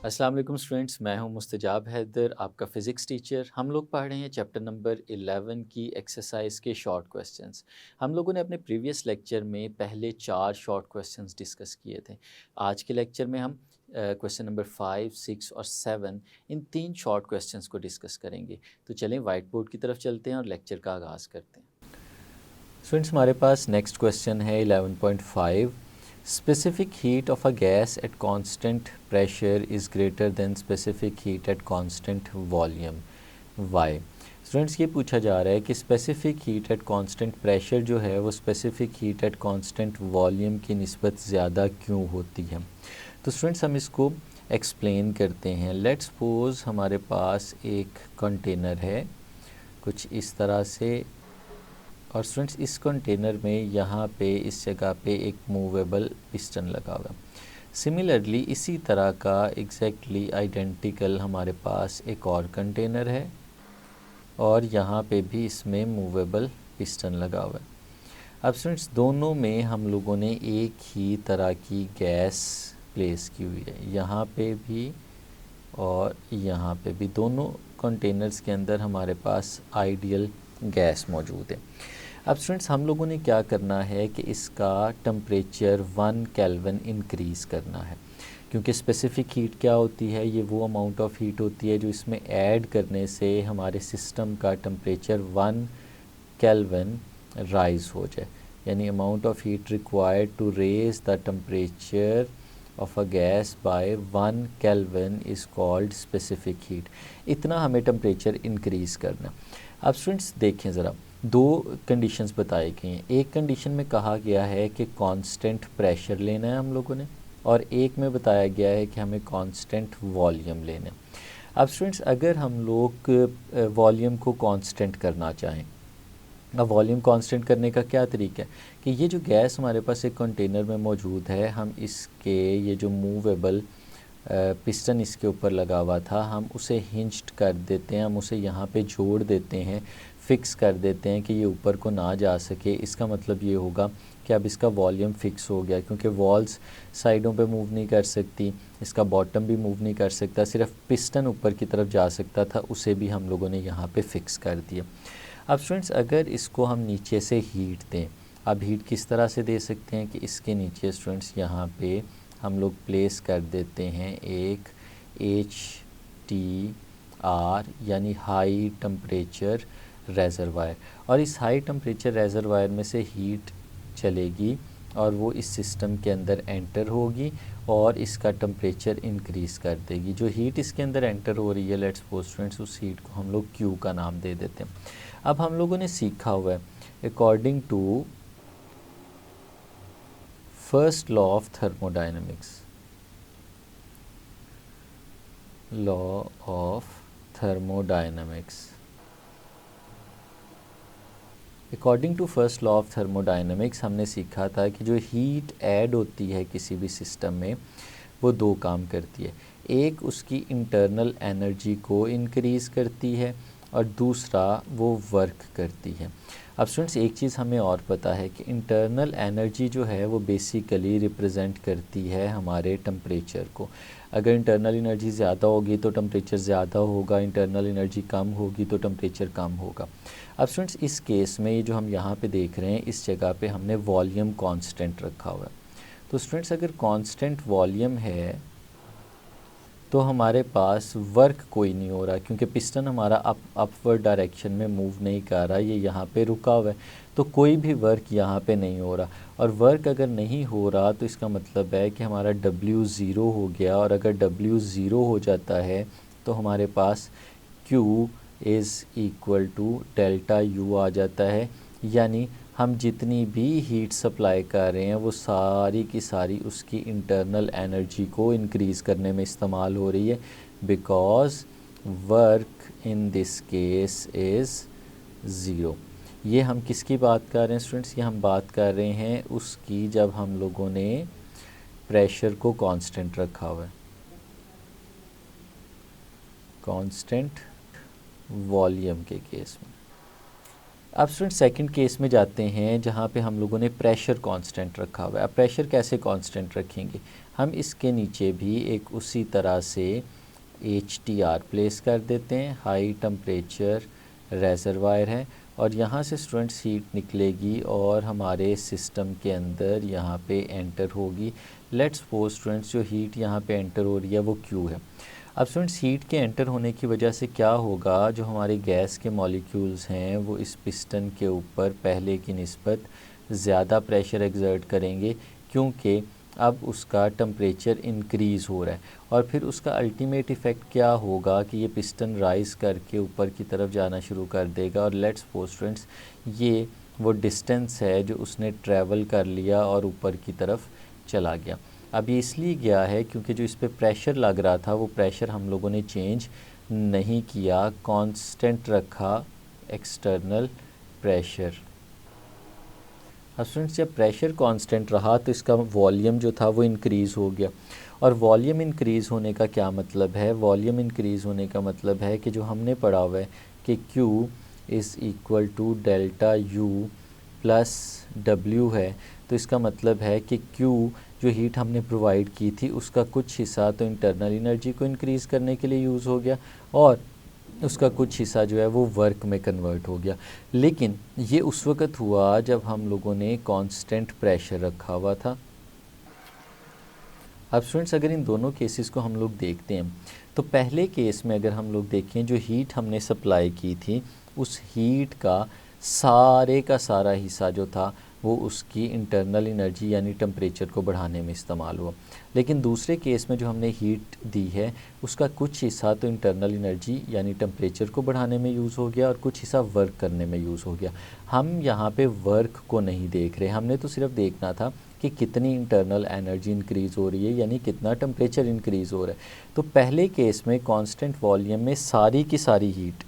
अस्सलाम वालेकुम स्टूडेंट्स, मैं हूं मुस्तजाब हैदर, आपका फ़िज़िक्स टीचर। हम लोग पढ़ रहे हैं चैप्टर नंबर 11 की एक्सरसाइज के शॉर्ट क्वेश्चंस। हम लोगों ने अपने प्रीवियस लेक्चर में पहले 4 शॉर्ट क्वेश्चंस डिस्कस किए थे। आज के लेक्चर में हम क्वेश्चन नंबर 5, 6 और 7 इन 3 शॉर्ट क्वेश्चंस को डिस्कस करेंगे। तो चलें वाइट बोर्ड की तरफ चलते हैं और लेक्चर का आगाज़ करते हैं। स्टूडेंट्स, हमारे पास नेक्स्ट क्वेश्चन है 11.5। Specific heat of a gas at constant pressure is greater than specific heat at constant volume. Why? Students, ये पूछा जा रहा है कि specific heat at constant pressure जो है वो specific heat at constant volume की निस्बत ज़्यादा क्यों होती है। तो स्टूडेंट्स, हम इसको एक्सप्लेन करते हैं। लेट्स सपोज हमारे पास एक कंटेनर है कुछ इस तरह से, और स्टूडेंट्स इस कंटेनर में यहाँ पे इस जगह पे एक मूवेबल पिस्टन लगा हुआ है। सिमिलरली इसी तरह का एग्जैक्टली आइडेंटिकल हमारे पास एक और कंटेनर है और यहाँ पे भी इसमें मूवेबल पिस्टन लगा हुआ है। अब स्टूडेंट्स दोनों में हम लोगों ने एक ही तरह की गैस प्लेस की हुई है, यहाँ पे भी और यहाँ पे भी। दोनों कंटेनर्स के अंदर हमारे पास आइडियल गैस मौजूद है। अब स्टूडेंट्स हम लोगों ने क्या करना है कि इसका टेम्परेचर 1 केल्विन इंक्रीज़ करना है, क्योंकि स्पेसिफिक हीट क्या होती है, ये वो अमाउंट ऑफ हीट होती है जो इसमें ऐड करने से हमारे सिस्टम का टेम्परेचर 1 केल्विन राइज़ हो जाए। यानी amount of heat required to raise the temperature of a gas by 1 kelvin is called specific heat. इतना हमें टेम्परेचर इंक्रीज़ करना। अब स्टूडेंट्स देखें ज़रा, दो कंडीशंस बताई गई हैं। एक कंडीशन में कहा गया है कि कांस्टेंट प्रेशर लेना है हम लोगों ने, और एक में बताया गया है कि हमें कांस्टेंट वॉल्यूम लेना है। अब स्टूडेंट्स अगर हम लोग वॉल्यूम को कांस्टेंट करना चाहें, अब वॉल्यूम कांस्टेंट करने का क्या तरीका है कि ये जो गैस हमारे पास एक कंटेनर में मौजूद है, हम इसके ये जो मूवेबल पिस्टन इसके ऊपर लगा हुआ था, हम उसे हिंज्ड कर देते हैं, हम उसे यहाँ पे जोड़ देते हैं, फ़िक्स कर देते हैं कि ये ऊपर को ना जा सके। इसका मतलब ये होगा कि अब इसका वॉल्यूम फ़िक्स हो गया, क्योंकि वॉल्स साइडों पे मूव नहीं कर सकती, इसका बॉटम भी मूव नहीं कर सकता, सिर्फ पिस्टन ऊपर की तरफ जा सकता था, उसे भी हम लोगों ने यहाँ पे फ़िक्स कर दिया। अब स्टूडेंट्स अगर इसको हम नीचे से हीट दें, अब हीट किस तरह से दे सकते हैं कि इसके नीचे स्टूडेंट्स यहाँ पे हम लोग प्लेस कर देते हैं एक HTR यानी हाई टेम्परेचर रेज़रवायर, और इस हाई टेम्परेचर रेज़रवायर में से हीट चलेगी और वो इस सिस्टम के अंदर एंटर होगी और इसका टेम्परेचर इंक्रीज़ कर देगी। जो हीट इसके अंदर एंटर हो रही है, लेट्स सपोज स्टूडेंट्स उस हीट को हम लोग Q का नाम दे देते हैं। अब हम लोगों ने सीखा हुआ है according to first law of thermodynamics, law of thermodynamics, according to first law of thermodynamics हमने सीखा था कि जो हीट ऐड होती है किसी भी सिस्टम में, वो दो काम करती है। एक उसकी इंटरनल एनर्जी को इंक्रीज़ करती है और दूसरा वो वर्क करती है। अब स्टूडेंट्स एक चीज़ हमें और पता है कि इंटरनल एनर्जी जो है वो बेसिकली रिप्रेजेंट करती है हमारे टेम्परेचर को। अगर इंटरनल एनर्जी ज़्यादा होगी तो टेम्परेचर ज़्यादा होगा, इंटरनल एनर्जी कम होगी तो टेम्परेचर कम होगा। अब स्टूडेंट्स इस केस में ये जो हम यहाँ पे देख रहे हैं, इस जगह पे हमने वॉल्यूम कांस्टेंट रखा हुआ है। तो स्टूडेंट्स अगर कांस्टेंट वॉल्यूम है तो हमारे पास वर्क कोई नहीं हो रहा, क्योंकि पिस्टन हमारा अपवर्ड डायरेक्शन में मूव नहीं कर रहा, ये यहाँ पे रुका हुआ है, तो कोई भी वर्क यहाँ पे नहीं हो रहा। और वर्क अगर नहीं हो रहा तो इसका मतलब है कि हमारा W ज़ीरो हो गया, और अगर W ज़ीरो हो जाता है तो हमारे पास Q is equal to delta U आ जाता है। यानी हम जितनी भी हीट सप्लाई कर रहे हैं वो सारी की सारी उसकी इंटरनल एनर्जी को इंक्रीज़ करने में इस्तेमाल हो रही है, because work in this case is zero. ये हम किसकी बात कर रहे हैं स्टूडेंट्स, ये हम बात कर रहे हैं उसकी जब हम लोगों ने प्रेशर को कांस्टेंट रखा हुआ है, कांस्टेंट वॉल्यूम के केस में। अब स्टूडेंट सेकंड केस में जाते हैं जहाँ पे हम लोगों ने प्रेशर कांस्टेंट रखा हुआ है। अब प्रेशर कैसे कांस्टेंट रखेंगे, हम इसके नीचे भी एक उसी तरह से HTR प्लेस कर देते हैं, हाई टेम्परेचर रेजरवायर है, और यहाँ से स्टूडेंट्स हीट निकलेगी और हमारे सिस्टम के अंदर यहाँ पे एंटर होगी। लेट्स सपोज स्टूडेंट्स जो हीट यहाँ पे एंटर हो रही है वो Q है। अब स्टूडेंट्स हीट के एंटर होने की वजह से क्या होगा, जो हमारे गैस के मॉलिक्यूल्स हैं वो इस पिस्टन के ऊपर पहले की निस्बत ज़्यादा प्रेशर एक्सर्ट करेंगे, क्योंकि अब उसका टेम्परेचर इंक्रीज़ हो रहा है। और फिर उसका अल्टीमेट इफ़ेक्ट क्या होगा कि ये पिस्टन राइज़ करके ऊपर की तरफ जाना शुरू कर देगा। और लेट्स सपोज स्टूडेंट्स ये वो डिस्टेंस है जो उसने ट्रैवल कर लिया और ऊपर की तरफ चला गया। अब ये इसलिए गया है क्योंकि जो इस पर प्रेशर लग रहा था वो प्रेशर हम लोगों ने चेंज नहीं किया, कांस्टेंट रखा एक्सटर्नल प्रेशर। अब स्टूडेंट्स जब प्रेशर कांस्टेंट रहा तो इसका वॉल्यूम जो था वो इंक्रीज़ हो गया। और वॉल्यूम इंक्रीज़ होने का क्या मतलब है, वॉल्यूम इंक्रीज़ होने का मतलब है कि जो हमने पढ़ा हुआ है कि Q is equal to delta U plus W है, तो इसका मतलब है कि Q जो हीट हमने प्रोवाइड की थी उसका कुछ हिस्सा तो इंटरनल एनर्जी को इंक्रीज़ करने के लिए यूज़ हो गया और उसका कुछ हिस्सा जो है वो वर्क में कन्वर्ट हो गया। लेकिन ये उस वक़्त हुआ जब हम लोगों ने कांस्टेंट प्रेशर रखा हुआ था। अब स्टूडेंट्स अगर इन दोनों केसेस को हम लोग देखते हैं तो पहले केस में अगर हम लोग देखें जो हीट हमने सप्लाई की थी उस हीट का सारा हिस्सा जो था वो उसकी इंटरनल एनर्जी यानी टेम्परेचर को बढ़ाने में इस्तेमाल हुआ। लेकिन दूसरे केस में जो हमने हीट दी है उसका कुछ हिस्सा तो इंटरनल एनर्जी यानी टेम्परेचर को बढ़ाने में यूज़ हो गया और कुछ हिस्सा वर्क करने में यूज़ हो गया। हम यहाँ पे वर्क को नहीं देख रहे, हमने तो सिर्फ देखना था कि कितनी इंटरनल एनर्जी इंक्रीज़ हो रही है यानी कितना टेम्परेचर इंक्रीज़ हो रहा है। तो पहले केस में कांस्टेंट वॉल्यूम में सारी की सारी हीट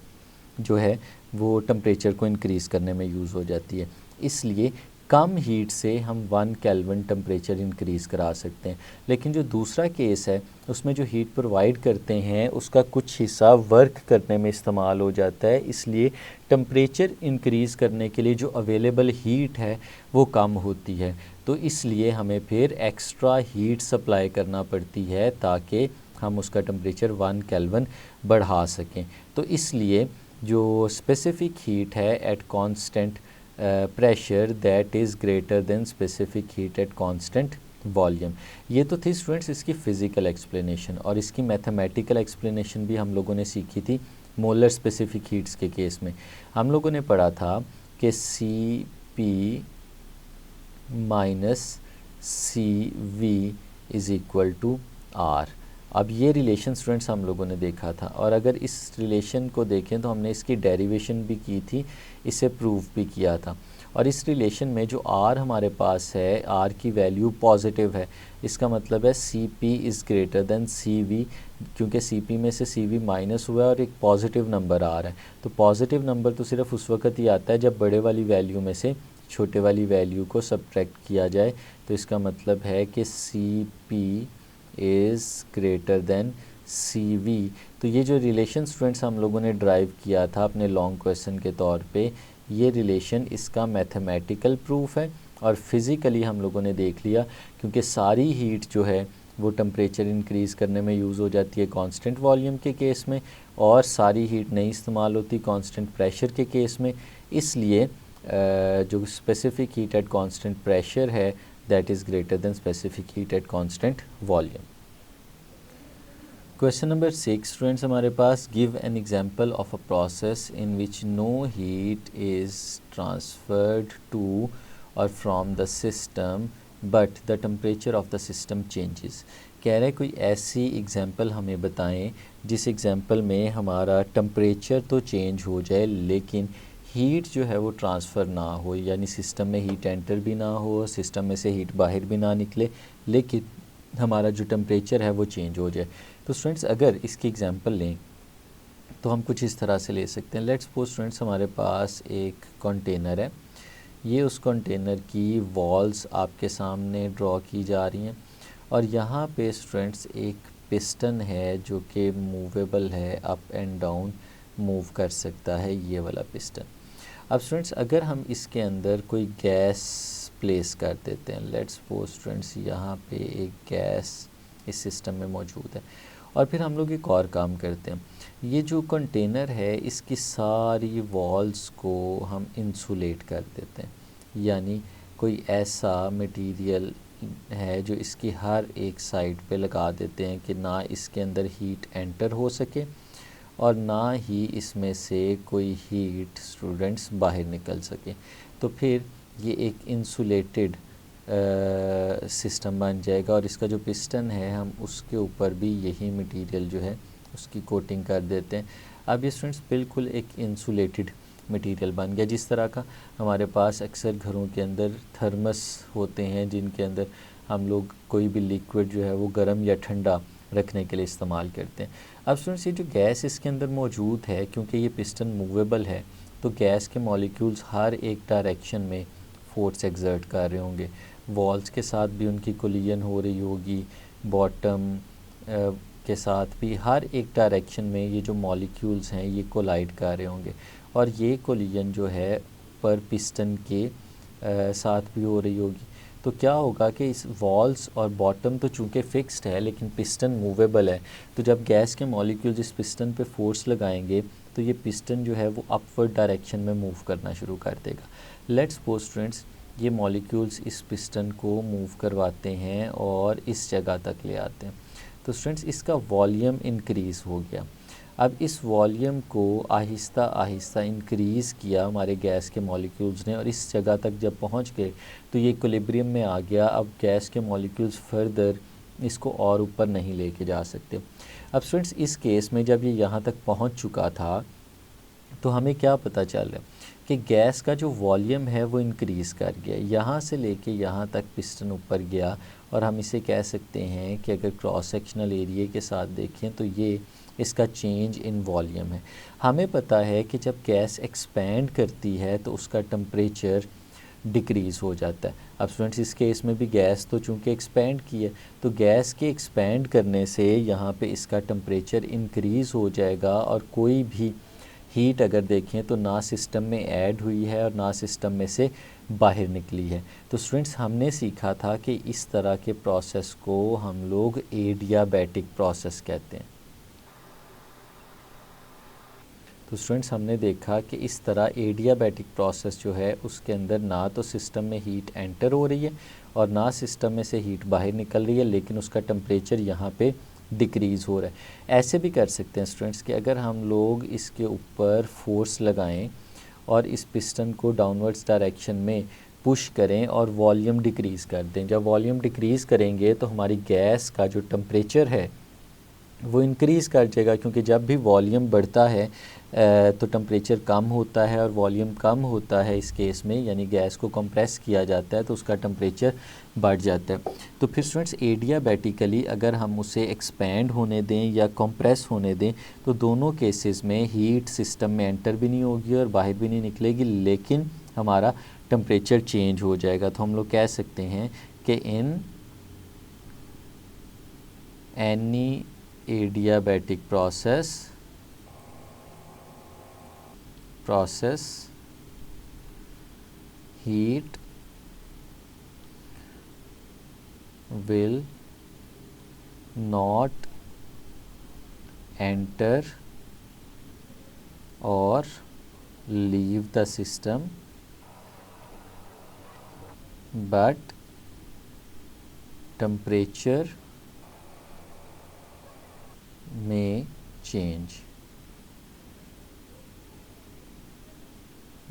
जो है वो टेम्परेचर को इंक्रीज़ करने में यूज़ हो जाती है, इसलिए कम हीट से हम 1 केल्विन टेम्परेचर इंक्रीज़ करा सकते हैं। लेकिन जो दूसरा केस है उसमें जो हीट प्रोवाइड करते हैं उसका कुछ हिस्सा वर्क करने में इस्तेमाल हो जाता है, इसलिए टेम्परेचर इंक्रीज़ करने के लिए जो अवेलेबल हीट है वो कम होती है। तो इसलिए हमें फिर एक्स्ट्रा हीट सप्लाई करना पड़ती है ताकि हम उसका टेम्परेचर 1 केल्विन बढ़ा सकें। तो इसलिए जो स्पेसिफ़िक हीट है at constant pressure that is greater than specific heat at constant volume. ये तो थी स्टूडेंट्स इसकी फ़िज़िकल एक्सप्लेनेशन, और इसकी मैथमेटिकल एक्सप्लेनेशन भी हम लोगों ने सीखी थी मोलर स्पेसिफिक हीट्स के केस में। हम लोगों ने पढ़ा था कि Cp minus Cv is equal to R। अब ये रिलेशन स्टूडेंट्स हम लोगों ने देखा था, और अगर इस रिलेशन को देखें तो हमने इसकी डेरिवेशन भी की थी, इसे प्रूव भी किया था। और इस रिलेशन में जो R हमारे पास है, R की वैल्यू पॉजिटिव है, इसका मतलब है Cp is greater than Cv, क्योंकि Cp में से Cv माइनस हुआ है और एक पॉजिटिव नंबर आ रहा है। तो पॉजिटिव नंबर तो सिर्फ उस वक्त ही आता है जब बड़े वाली वैल्यू में से छोटे वाली वैल्यू को सब्ट्रैक्ट किया जाए। तो इसका मतलब है कि Cp is greater than Cv। तो ये जो रिलेशन स्टूडेंट्स हम लोगों ने ड्राइव किया था अपने लॉन्ग क्वेश्चन के तौर पे, ये रिलेशन इसका मैथमेटिकल प्रूफ है और फिज़िकली हम लोगों ने देख लिया, क्योंकि सारी हीट जो है वो टेम्परेचर इंक्रीज़ करने में यूज़ हो जाती है कांस्टेंट वॉल्यूम के केस में, और सारी हीट नहीं इस्तेमाल होती कांस्टेंट प्रेशर के केस में। इसलिए जो specific heat at constant pressure है that is greater than specific heat at constant volume. Question number 6 students हमारे पास, give an example of a process in which no heat is transferred to or from the system but the temperature of the system changes। कह रहे कोई ऐसी example हमें बताएं जिस example में हमारा टेम्परेचर तो चेंज हो जाए लेकिन हीट जो है वो ट्रांसफ़र ना हो, यानी सिस्टम में हीट एंटर भी ना हो, सिस्टम में से हीट बाहर भी ना निकले, लेकिन हमारा जो टेम्परेचर है वो चेंज हो जाए। तो स्टूडेंट्स अगर इसकी एग्जांपल लें तो हम कुछ इस तरह से ले सकते हैं। लेट्स सपोज स्टूडेंट्स हमारे पास एक कंटेनर है, ये उस कंटेनर की वॉल्स आपके सामने ड्रॉ की जा रही हैं, और यहाँ पे स्टूडेंट्स एक पिस्टन है जो कि मूवेबल है, अप एंड डाउन मूव कर सकता है, ये वाला पिस्टन। अब स्टूडेंट्स अगर हम इसके अंदर कोई गैस प्लेस कर देते हैं, लेट्स सपोज स्टूडेंट्स यहाँ पे एक गैस इस सिस्टम में मौजूद है, और फिर हम लोग एक और काम करते हैं, ये जो कंटेनर है इसकी सारी वॉल्स को हम इंसुलेट कर देते हैं, यानी कोई ऐसा मटेरियल है जो इसकी हर एक साइड पे लगा देते हैं कि ना इसके अंदर हीट एंटर हो सके और ना ही इसमें से कोई हीट स्टूडेंट्स बाहर निकल सके। तो फिर ये एक इंसुलेटेड सिस्टम बन जाएगा, और इसका जो पिस्टन है हम उसके ऊपर भी यही मटेरियल जो है उसकी कोटिंग कर देते हैं। अब ये स्टूडेंट्स बिल्कुल एक इंसुलेटेड मटेरियल बन गया, जिस तरह का हमारे पास अक्सर घरों के अंदर थर्मस होते हैं जिनके अंदर हम लोग कोई भी लिक्विड जो है वो गर्म या ठंडा रखने के लिए इस्तेमाल करते हैं। अब स्टूडेंट्स ये जो गैस इसके अंदर मौजूद है, क्योंकि ये पिस्टन मूवेबल है, तो गैस के मॉलिक्यूल्स हर एक डायरेक्शन में फोर्स एक्सर्ट कर रहे होंगे, वॉल्स के साथ भी उनकी कोलिजन हो रही होगी, बॉटम के साथ भी हर एक डायरेक्शन में ये जो मॉलिक्यूल्स हैं ये कोलाइड कर रहे होंगे, और ये कोलिजन जो है पर पिस्टन के साथ भी हो रही होगी। तो क्या होगा कि इस वॉल्स और बॉटम तो चूँकि फ़िक्स्ड है लेकिन पिस्टन मूवेबल है, तो जब गैस के मॉलिक्यूल्स इस पिस्टन पे फोर्स लगाएंगे तो ये पिस्टन जो है वो अपवर्ड डायरेक्शन में मूव करना शुरू कर देगा। लेट्स सपोज स्टूडेंट्स ये मॉलिक्यूल्स इस पिस्टन को मूव करवाते हैं और इस जगह तक ले आते हैं, तो स्टूडेंट्स इसका वॉल्यूम इंक्रीज़ हो गया। अब इस वॉल्यूम को आहिस्ता आहिस्ता इंक्रीज़ किया हमारे गैस के मॉलिक्यूल्स ने, और इस जगह तक जब पहुंच गए तो ये इक्विलिब्रियम में आ गया। अब गैस के मॉलिक्यूल्स फर्दर इसको और ऊपर नहीं लेके जा सकते। अब स्टूडेंट्स इस केस में जब ये यहाँ तक पहुँच चुका था तो हमें क्या पता चल रहा है कि गैस का जो वॉल्यूम है वो इंक्रीज़ कर गया, यहाँ से लेके यहाँ तक पिस्टन ऊपर गया, और हम इसे कह सकते हैं कि अगर क्रॉस सेक्शनल एरिया के साथ देखें तो ये इसका चेंज इन वॉल्यूम है। हमें पता है कि जब गैस एक्सपैंड करती है तो उसका टेम्परेचर डिक्रीज़ हो जाता है। अब स्टूडेंट्स इस केस में भी गैस तो चूँकि एक्सपैंड की है, तो गैस के एक्सपैंड करने से यहाँ पे इसका टेम्परेचर इंक्रीज़ हो जाएगा, और कोई भी हीट अगर देखें तो ना सिस्टम में ऐड हुई है और ना सिस्टम में से बाहर निकली है। तो स्टूडेंट्स हमने सीखा था कि इस तरह के प्रोसेस को हम लोग एडियाबैटिक प्रोसेस कहते हैं। तो स्टूडेंट्स हमने देखा कि इस तरह एडियाबैटिक प्रोसेस जो है उसके अंदर ना तो सिस्टम में हीट एंटर हो रही है और ना सिस्टम में से हीट बाहर निकल रही है, लेकिन उसका टेम्परेचर यहाँ पे डिक्रीज़ हो रहा है। ऐसे भी कर सकते हैं स्टूडेंट्स कि अगर हम लोग इसके ऊपर फोर्स लगाएं और इस पिस्टन को डाउनवर्ड्स डायरेक्शन में पुश करें और वॉल्यूम डिक्रीज़ कर दें। जब वॉल्यूम डिक्रीज़ करेंगे तो हमारी गैस का जो टेम्परेचर है वो इंक्रीज़ कर जाएगा, क्योंकि जब भी वॉल्यूम बढ़ता है तो टेम्परेचर कम होता है, और वॉल्यूम कम होता है इस केस में, यानी गैस को कंप्रेस किया जाता है तो उसका टेम्परेचर बढ़ जाता है। तो फिर स्टूडेंट्स एडियाबैटिकली अगर हम उसे एक्सपैंड होने दें या कंप्रेस होने दें तो दोनों केसेस में हीट सिस्टम में एंटर भी नहीं होगी और बाहर भी नहीं निकलेगी, लेकिन हमारा टेम्परेचर चेंज हो जाएगा। तो हम लोग कह सकते हैं कि in any adiabatic process heat will not enter or leave the system, but temperature may change।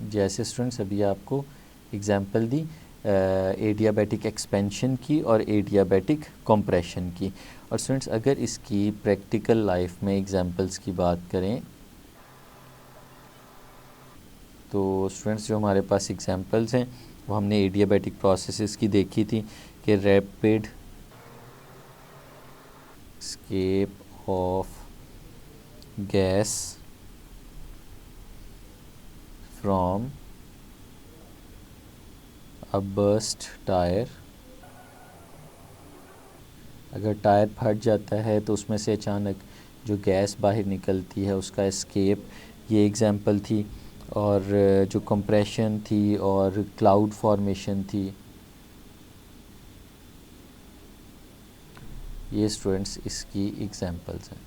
जैसे स्टूडेंट्स अभी आपको एग्जांपल दी एडियाबैटिक एक्सपेंशन की और एडियाबैटिक कंप्रेशन की। और स्टूडेंट्स अगर इसकी प्रैक्टिकल लाइफ में एग्जांपल्स की बात करें तो स्टूडेंट्स जो हमारे पास एग्जांपल्स हैं वो हमने एडियाबैटिक प्रोसेसेस की देखी थी कि rapid escape of gas from a burst tyre. अगर टायर फट जाता है तो उसमें से अचानक जो गैस बाहर निकलती है उसका एस्केप, ये एग्जांपल थी। और जो कंप्रेशन थी और क्लाउड फॉर्मेशन थी, ये स्टूडेंट्स इसकी एग्जांपल्स हैं।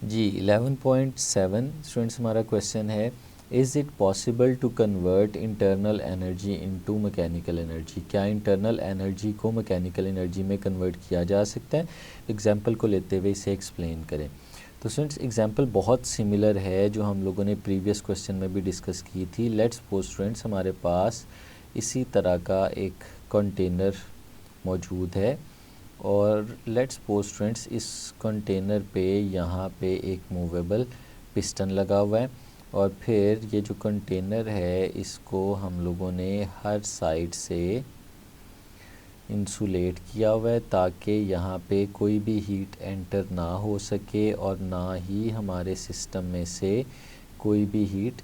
जी 11.7 स्टूडेंट्स हमारा क्वेश्चन है, is it possible to convert internal energy into mechanical energy? क्या इंटरनल एनर्जी को मैकेनिकल एनर्जी में कन्वर्ट किया जा सकता है? एग्जांपल को लेते हुए इसे एक्सप्लेन करें। तो स्टूडेंट्स एग्जांपल बहुत सिमिलर है जो हम लोगों ने प्रीवियस क्वेश्चन में भी डिस्कस की थी। लेट्स सपोज स्टूडेंट्स हमारे पास इसी तरह का एक कंटेनर मौजूद है और लेट्स सपोज स्टूडेंट्स इस कंटेनर पे यहाँ पे एक मूवेबल पिस्टन लगा हुआ है और फिर ये जो कंटेनर है इसको हम लोगों ने हर साइड से इंसुलेट किया हुआ है ताकि यहाँ पे कोई भी हीट एंटर ना हो सके और ना ही हमारे सिस्टम में से कोई भी हीट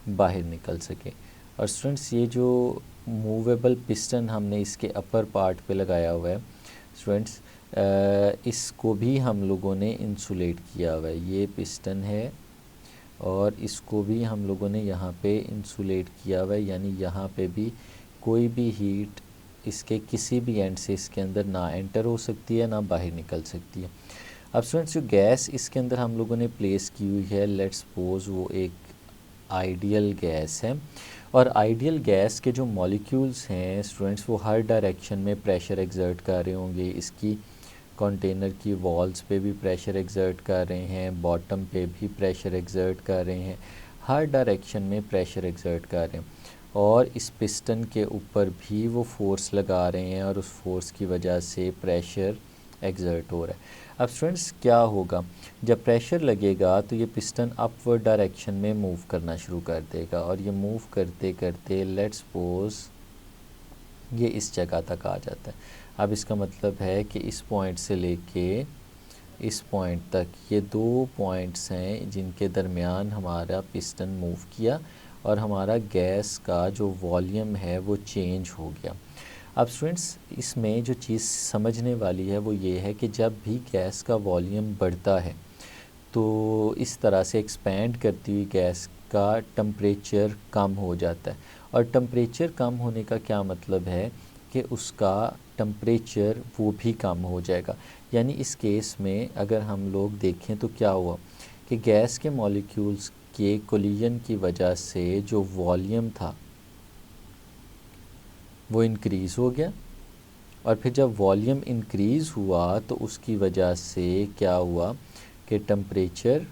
बाहर निकल सके। और स्टूडेंट्स ये जो मूवेबल पिस्टन हमने इसके अपर पार्ट पे लगाया हुआ है स्टूडेंट्स, इसको भी हम लोगों ने इंसुलेट किया हुआ है। ये पिस्टन है और इसको भी हम लोगों ने यहाँ पे इंसुलेट किया हुआ है, यानी यहाँ पे भी कोई भी हीट इसके किसी भी एंड से इसके अंदर ना एंटर हो सकती है ना बाहर निकल सकती है। अब स्टूडेंट्स जो गैस इसके अंदर हम लोगों ने प्लेस की हुई है, लेट्स सपोज वो एक आइडियल गैस है और आइडियल गैस के जो मॉलिक्यूल्स हैं स्टूडेंट्स वो हर डायरेक्शन में प्रेशर एक्सर्ट कर रहे होंगे। इसकी कंटेनर की वॉल्स पे भी प्रेशर एक्सर्ट कर रहे हैं, बॉटम पे भी प्रेशर एक्सर्ट कर रहे हैं, हर डायरेक्शन में प्रेशर एक्सर्ट कर रहे हैं और इस पिस्टन के ऊपर भी वो फोर्स लगा रहे हैं और उस फोर्स की वजह से प्रेशर एक्सर्ट हो रहा है। अब स्टूडेंट्स क्या होगा, जब प्रेशर लगेगा तो ये पिस्टन अपवर्ड डायरेक्शन में मूव करना शुरू कर देगा और ये मूव करते करते लेट्स सपोज ये इस जगह तक आ जाता है। अब इसका मतलब है कि इस पॉइंट से लेके इस पॉइंट तक ये दो पॉइंट्स हैं जिनके दरमियान हमारा पिस्टन मूव किया और हमारा गैस का जो वॉल्यूम है वो चेंज हो गया। अब स्टूडेंट्स इसमें जो चीज़ समझने वाली है वो ये है कि जब भी गैस का वॉल्यूम बढ़ता है तो इस तरह से एक्सपैंड करती हुई गैस का टेम्परेचर कम हो जाता है और टेम्परेचर कम होने का क्या मतलब है कि उसका टेम्परेचर वो भी कम हो जाएगा। यानी इस केस में अगर हम लोग देखें तो क्या हुआ कि गैस के मॉलिक्यूल्स के कोलिजन की वजह से जो वॉल्यूम था वो इंक्रीज़ हो गया और फिर जब वॉल्यूम इंक्रीज़ हुआ तो उसकी वजह से क्या हुआ कि टेम्परेचर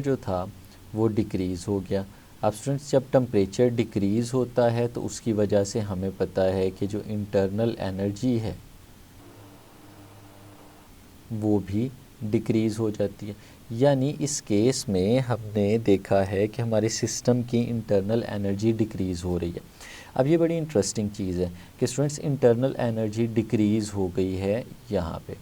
जो था वो डिक्रीज़ हो गया। अब स्टूडेंट्स जब टेम्परेचर डिक्रीज़ होता है तो उसकी वजह से हमें पता है कि जो इंटरनल एनर्जी है वो भी डिक्रीज़ हो जाती है। यानी इस केस में हमने देखा है कि हमारे सिस्टम की इंटरनल एनर्जी डिक्रीज़ हो रही है। अब ये बड़ी इंटरेस्टिंग चीज़ है कि स्टूडेंट्स इंटरनल एनर्जी डिक्रीज़ हो गई है यहाँ पे।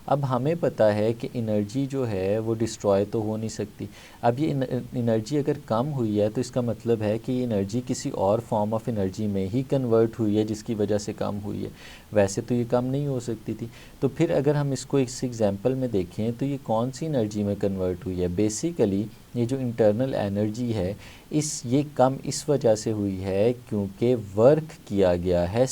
अब हमें पता है कि एनर्जी जो है वो डिस्ट्रॉय तो हो नहीं सकती। अब ये एनर्जी अगर कम हुई है तो इसका मतलब है कि ये एनर्जी किसी और फॉर्म ऑफ एनर्जी में ही कन्वर्ट हुई है जिसकी वजह से कम हुई है, वैसे तो ये कम नहीं हो सकती थी। तो फिर अगर हम इसको इस एग्जांपल में देखें तो ये कौन सी एनर्जी में कन्वर्ट हुई है? बेसिकली ये जो इंटरनल एनर्जी है ये कम इस वजह से हुई है क्योंकि वर्क किया गया है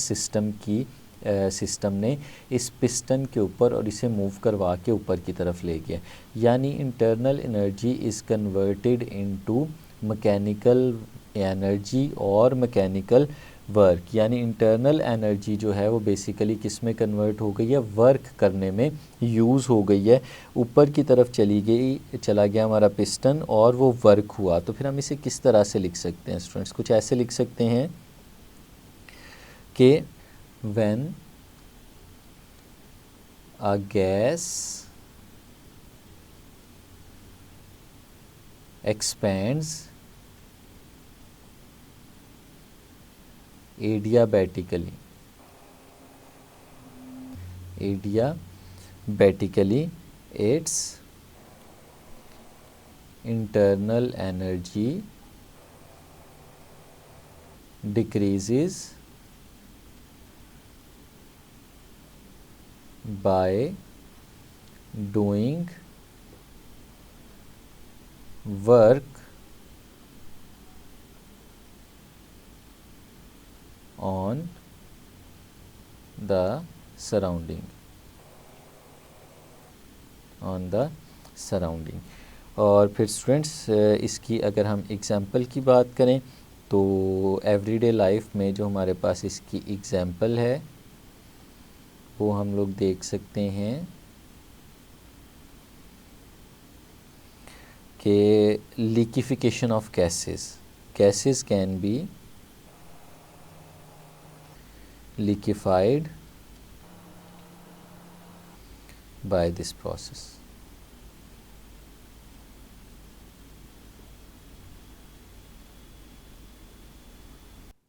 सिस्टम ने इस पिस्टन के ऊपर और इसे मूव करवा के ऊपर की तरफ ले गया। यानी internal energy is converted into mechanical energy और मैकेनिकल वर्क। यानी इंटरनल एनर्जी जो है वो बेसिकली किस में कन्वर्ट हो गई है? वर्क करने में यूज़ हो गई है। ऊपर की तरफ चला गया हमारा पिस्टन और वो वर्क हुआ। तो फिर हम इसे किस तरह से लिख सकते हैं स्टूडेंट्स? कुछ ऐसे लिख सकते हैं कि when a gas expands adiabatically its internal energy decreases by doing work on the surrounding, on the surrounding. और फिर स्टूडेंट्स इसकी अगर हम एग्ज़ाम्पल की बात करें तो एवरीडे लाइफ में जो हमारे पास इसकी एग्ज़ाम्पल है वो हम लोग देख सकते हैं कि liquefaction of gases can be liquefied by this process।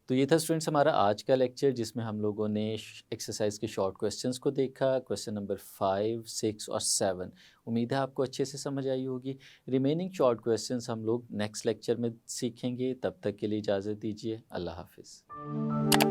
तो ये था स्टूडेंट्स हमारा आज का लेक्चर, जिसमें हम लोगों ने एक्सरसाइज के शॉर्ट क्वेश्चंस को देखा, क्वेश्चन नंबर 5, 6 और 7। उम्मीद है आपको अच्छे से समझ आई होगी। रिमेनिंग शॉर्ट क्वेश्चंस हम लोग नेक्स्ट लेक्चर में सीखेंगे। तब तक के लिए इजाज़त दीजिए। अल्लाह हाफिज़।